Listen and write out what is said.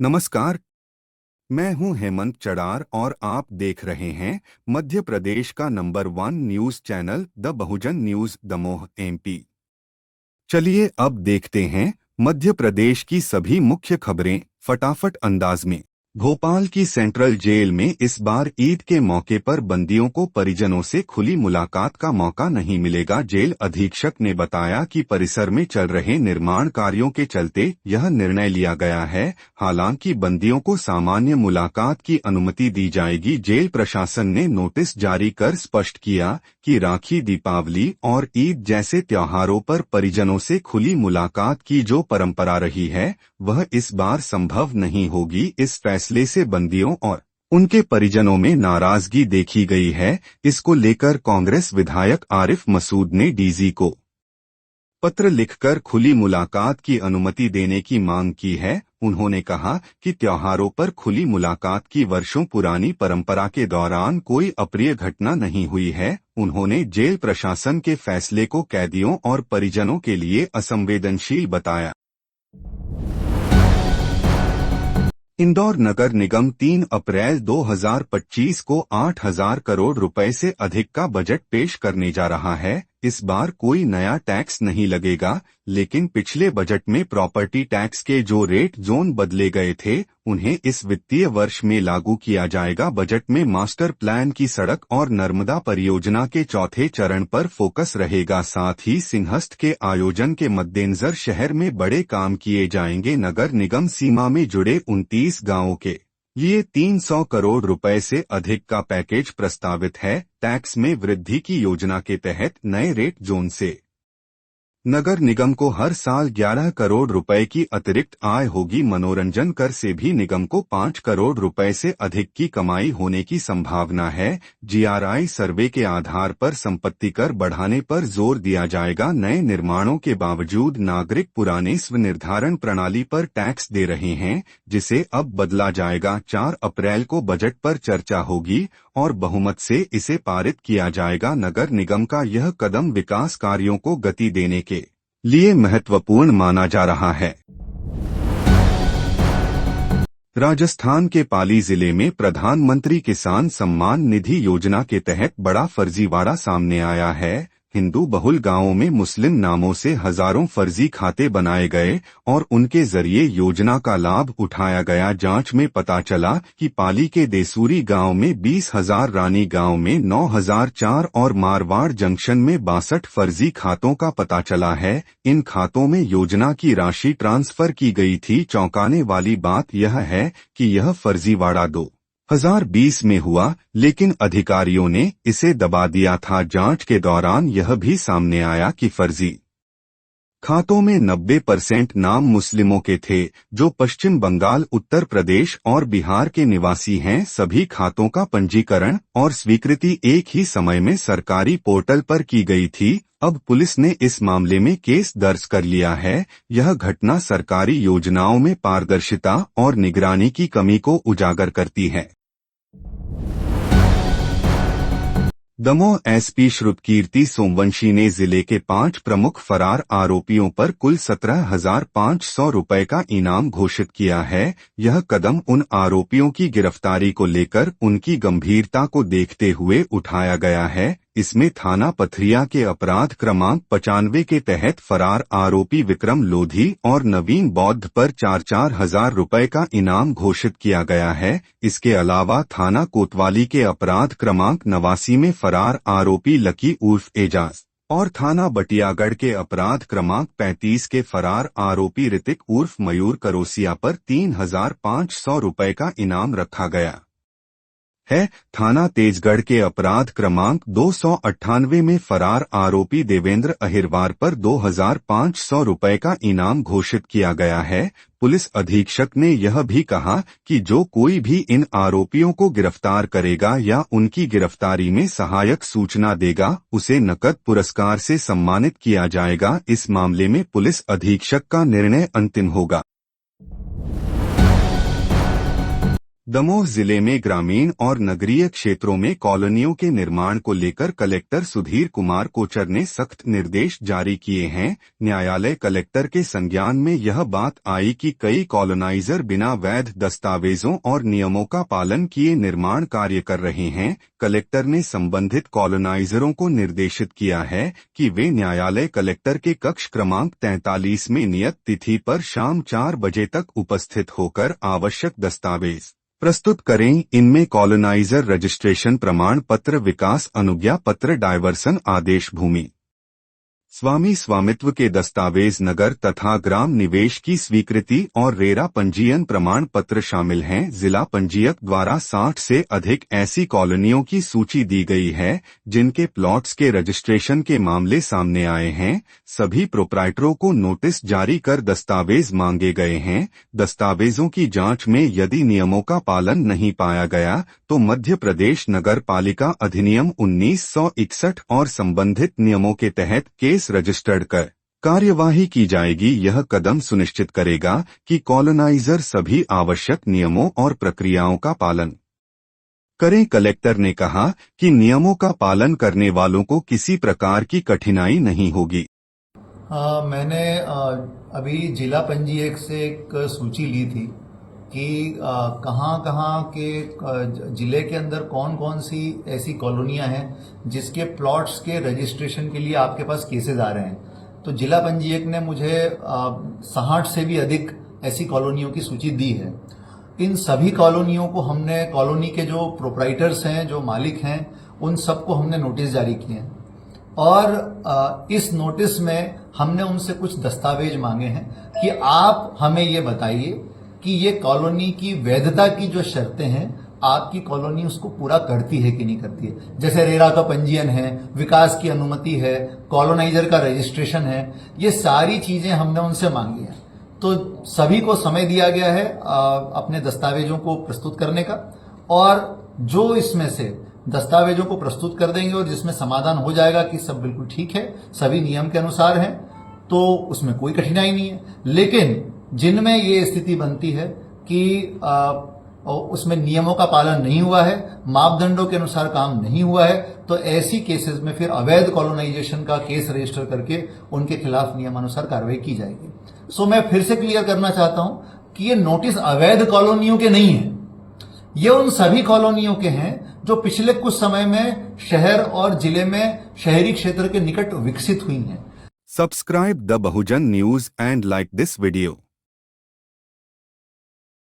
नमस्कार। मैं हूं हेमंत चड़ार और आप देख रहे हैं मध्य प्रदेश का number 1 news channel the Bahujan news Damoh MP. चलिए अब देखते हैं मध्य प्रदेश की सभी मुख्य खबरें फटाफट अंदाज में। भोपाल की सेंट्रल जेल में इस बार ईद के मौके पर बंदियों को परिजनों से खुली मुलाकात का मौका नहीं मिलेगा। जेल अधीक्षक ने बताया कि परिसर में चल रहे निर्माण कार्यों के चलते यह निर्णय लिया गया है। हालांकि बंदियों को सामान्य मुलाकात की अनुमति दी जाएगी। जेल प्रशासन ने नोटिस जारी कर स्पष्ट किया कि राखी, दीपावली और ईद जैसे त्योहारों पर परिजनों से खुली मुलाकात की जो परंपरा रही है वह इस बार संभव नहीं होगी। इस फैसले से बंदियों और उनके परिजनों में नाराजगी देखी गई है। इसको लेकर कांग्रेस विधायक आरिफ मसूद ने डीजी को पत्र लिखकर खुली मुलाकात की अनुमति देने की मांग की है। उन्होंने कहा कि त्योहारों पर खुली मुलाकात की वर्षों पुरानी परंपरा के दौरान कोई अप्रिय घटना नहीं हुई है। उन्होंने जेल प्रशासन के फैसले को कैदियों और परिजनों के लिए असंवेदनशील बताया। इंदौर नगर निगम 3 अप्रैल 2025 को 8,000 करोड़ रुपए से अधिक का बजट पेश करने जा रहा है। इस बार कोई नया टैक्स नहीं लगेगा, लेकिन पिछले बजट में प्रॉपर्टी टैक्स के जो रेट जोन बदले गए थे उन्हें इस वित्तीय वर्ष में लागू किया जाएगा। बजट में मास्टर प्लान की सड़क और नर्मदा परियोजना के चौथे चरण पर फोकस रहेगा। साथ ही सिंहस्थ के आयोजन के मद्देनजर शहर में बड़े काम किए जाएंगे। नगर निगम सीमा में जुड़े 29 गांवों के लिए 300 करोड़ रुपए से अधिक का पैकेज प्रस्तावित है। टैक्स में वृद्धि की योजना के तहत नए रेट जोन से नगर निगम को हर साल 11 करोड़ रुपए की अतिरिक्त आय होगी। मनोरंजन कर से भी निगम को 5 करोड़ रुपए से अधिक की कमाई होने की संभावना है। जीआरआई सर्वे के आधार पर संपत्ति कर बढ़ाने पर जोर दिया जाएगा। नए निर्माणों के बावजूद नागरिक पुराने स्वनिर्धारण प्रणाली पर टैक्स दे रहे हैं, जिसे अब बदला जाएगा। 4 अप्रैल को बजट पर चर्चा होगी और बहुमत से इसे पारित किया जाएगा। नगर निगम का यह कदम विकास कार्यों को गति देने के लिए महत्वपूर्ण माना जा रहा है। राजस्थान के पाली जिले में प्रधानमंत्री किसान सम्मान निधि योजना के तहत बड़ा फर्जीवाड़ा सामने आया है। हिंदू बहुल गांवों में मुस्लिम नामों से हजारों फर्जी खाते बनाए गए और उनके जरिए योजना का लाभ उठाया गया। जांच में पता चला कि पाली के देसूरी गांव में 20,000, रानी गांव में 9,004 और मारवाड़ जंक्शन में 62 फर्जी खातों का पता चला है। इन खातों में योजना की राशि ट्रांसफर की गई थी। चौंकाने वाली बात यह है कि यह फर्जीवाड़ा 2020 में हुआ, लेकिन अधिकारियों ने इसे दबा दिया था। जांच के दौरान यह भी सामने आया कि फर्जी खातों में 90% नाम मुस्लिमों के थे, जो पश्चिम बंगाल, उत्तर प्रदेश और बिहार के निवासी हैं। सभी खातों का पंजीकरण और स्वीकृति एक ही समय में सरकारी पोर्टल पर की गई थी। अब पुलिस ने इस मामले में केस दर्ज कर लिया है। यह घटना सरकारी योजनाओं में पारदर्शिता और निगरानी की कमी को उजागर करती है। दमोह एसपी श्रुतकीर्ति सोमवंशी ने जिले के 5 प्रमुख फरार आरोपियों पर कुल 17,500 रुपए का इनाम घोषित किया है। यह कदम उन आरोपियों की गिरफ्तारी को लेकर उनकी गंभीरता को देखते हुए उठाया गया है। इसमें थाना पथरिया के अपराध क्रमांक 95 के तहत फरार आरोपी विक्रम लोधी और नवीन बौद्ध पर 4-4 हजार रुपए का इनाम घोषित किया गया है। इसके अलावा थाना कोतवाली के अपराध क्रमांक 89 में फरार आरोपी लकी उर्फ एजाज और थाना बटियागढ़ के अपराध क्रमांक 35 के फरार आरोपी ऋतिक उर्फ मयूर करोसिया पर 3,500 रुपए का इनाम रखा गया है। थाना तेजगढ़ के अपराध क्रमांक 298 में फरार आरोपी देवेंद्र अहिरवार पर 2,500 रुपए का इनाम घोषित किया गया है। पुलिस अधीक्षक ने यह भी कहा कि जो कोई भी इन आरोपियों को गिरफ्तार करेगा या उनकी गिरफ्तारी में सहायक सूचना देगा, उसे नकद पुरस्कार से सम्मानित किया जाएगा। इस मामले में पुलिस अधीक्षक का निर्णय अंतिम होगा। दमोह जिले में ग्रामीण और नगरीय क्षेत्रों में कॉलोनियों के निर्माण को लेकर कलेक्टर सुधीर कुमार कोचर ने सख्त निर्देश जारी किए हैं। न्यायालय कलेक्टर के संज्ञान में यह बात आई कि कई कॉलोनाइजर बिना वैध दस्तावेजों और नियमों का पालन किए निर्माण कार्य कर रहे हैं। कलेक्टर ने संबंधित कॉलोनाइजरों को निर्देशित किया है कि वे न्यायालय कलेक्टर के कक्ष क्रमांक 43 में नियत तिथि पर शाम 4 बजे तक उपस्थित होकर आवश्यक दस्तावेज प्रस्तुत करें। इनमें कॉलोनाइजर रजिस्ट्रेशन प्रमाण पत्र, विकास अनुज्ञा पत्र, डायवर्सन आदेश, भूमि स्वामी स्वामित्व के दस्तावेज, नगर तथा ग्राम निवेश की स्वीकृति और रेरा पंजीयन प्रमाण पत्र शामिल हैं। जिला पंजीयक द्वारा 60 से अधिक ऐसी कॉलोनियों की सूची दी गई है जिनके प्लॉट्स के रजिस्ट्रेशन के मामले सामने आए हैं। सभी प्रोप्राइटरों को नोटिस जारी कर दस्तावेज मांगे गए हैं। दस्तावेजों की जांच में यदि नियमों का पालन नहीं पाया गया तो मध्य प्रदेश नगर पालिका अधिनियम 1961 और संबंधित नियमों के तहत केस रजिस्टर्ड कर कार्यवाही की जाएगी। यह कदम सुनिश्चित करेगा कि कॉलोनाइजर सभी आवश्यक नियमों और प्रक्रियाओं का पालन करें। कलेक्टर ने कहा कि नियमों का पालन करने वालों को किसी प्रकार की कठिनाई नहीं होगी। मैंने अभी जिला पंजीयक से एक सूची ली थी कि कहाँ के जिले के अंदर कौन कौन सी ऐसी कॉलोनियां हैं जिसके प्लॉट्स के रजिस्ट्रेशन के लिए आपके पास केसेस आ रहे हैं। तो जिला पंजीयक ने मुझे 60 से भी अधिक ऐसी कॉलोनियों की सूची दी है। इन सभी कॉलोनियों को हमने, कॉलोनी के जो प्रोप्राइटर्स हैं, जो मालिक हैं, उन सबको हमने नोटिस जारी किए हैं और इस नोटिस में हमने उनसे कुछ दस्तावेज मांगे हैं कि आप हमें ये बताइए कि ये कॉलोनी की वैधता की जो शर्तें हैं, आपकी कॉलोनी उसको पूरा करती है कि नहीं करती है। जैसे रेरा का पंजीयन है, विकास की अनुमति है, कॉलोनाइजर का रजिस्ट्रेशन है, ये सारी चीजें हमने उनसे मांगी हैं। तो सभी को समय दिया गया है अपने दस्तावेजों को प्रस्तुत करने का, और जो इसमें से दस्तावेजों को प्रस्तुत कर देंगे और जिसमें समाधान हो जाएगा कि सब बिल्कुल ठीक है, सभी नियम के अनुसार है, तो उसमें कोई कठिनाई नहीं है। लेकिन जिनमें ये स्थिति बनती है कि उसमें नियमों का पालन नहीं हुआ है, मापदंडों के अनुसार काम नहीं हुआ है, तो ऐसी केसेस में फिर अवैध कॉलोनाइजेशन का केस रजिस्टर करके उनके खिलाफ नियमानुसार कार्रवाई की जाएगी। सो मैं फिर से क्लियर करना चाहता हूं कि ये नोटिस अवैध कॉलोनियों के नहीं है, ये उन सभी कॉलोनियों के हैं जो पिछले कुछ समय में शहर और जिले में शहरी क्षेत्र के निकट विकसित हुई हैं। Subscribe the Bahujan news and like this video.